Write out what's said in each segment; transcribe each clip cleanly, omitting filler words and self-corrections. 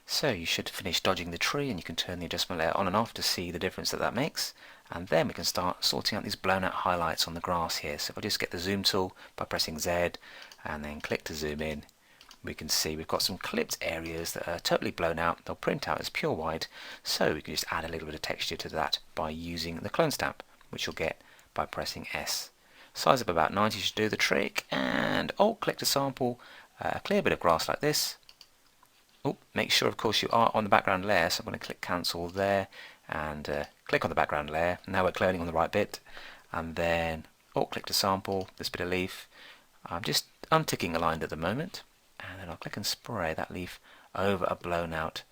So you should finish dodging the tree, and you can turn the adjustment layer on and off to see the difference that makes. And then we can start sorting out these blown out highlights on the grass here. So if I just get the zoom tool by pressing Z and then click to zoom in, we can see we've got some clipped areas that are totally blown out. They'll print out as pure white, so we can just add a little bit of texture to that by using the clone stamp, which you'll get by pressing S. Size of about 90 should do the trick, and Alt click to sample a clear bit of grass like this. Oh, make sure of course you are on the background layer, so I'm going to click cancel there and click on the background layer. Now we're cloning on the right bit, and then Alt click to sample this bit of leaf. I'm just unticking aligned at the moment, and then I'll click and spray that leaf over a blown out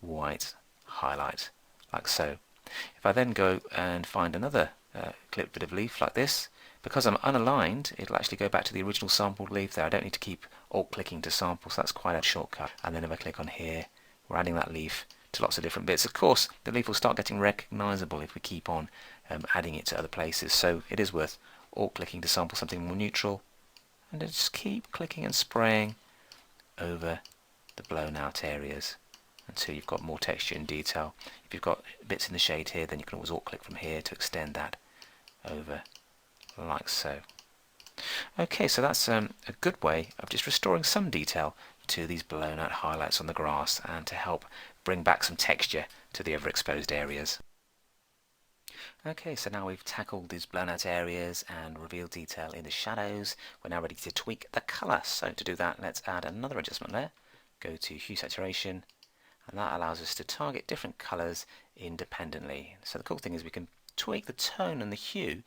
white highlight like so. If I then go and find another clipped bit of leaf like this, because I'm unaligned, it'll actually go back to the original sampled leaf there. I don't need to keep alt clicking to sample, so that's quite a shortcut. And then if I click on here, we're adding that leaf to lots of different bits. Of course, the leaf will start getting recognizable if we keep on adding it to other places, so it is worth alt clicking to sample something more neutral, and then just keep clicking and spraying over the blown out areas until you've got more texture and detail. If you've got bits in the shade here, then you can always alt click from here to extend that over like so. Okay, so that's a good way of just restoring some detail to these blown out highlights on the grass and to help bring back some texture to the overexposed areas. Okay, so now we've tackled these blown out areas and revealed detail in the shadows, we're now ready to tweak the colour. So to do that, let's add another adjustment layer. Go to Hue Saturation, and that allows us to target different colours independently. So the cool thing is we can tweak the tone and the hue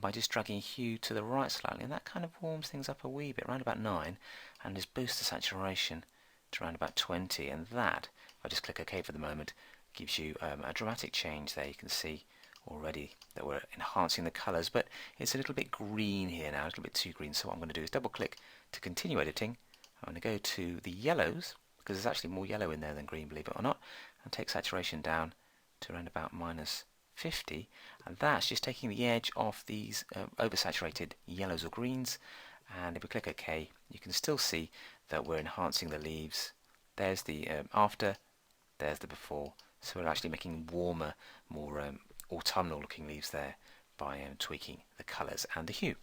by just dragging hue to the right slightly, and that kind of warms things up a wee bit, around about 9, and just boosts the saturation to around about 20, and that, if I just click OK for the moment, gives you a dramatic change there. You can see already that we're enhancing the colours, but it's a little bit green here now, a little bit too green, so what I'm going to do is double click to continue editing. I'm going to go to the yellows, because there's actually more yellow in there than green, believe it or not, and take saturation down to around about -50, and that's just taking the edge off these oversaturated yellows or greens. And if we click OK, you can still see that we're enhancing the leaves. There's the after, there's the before, so we're actually making warmer, more autumnal looking leaves there by tweaking the colours and the hue.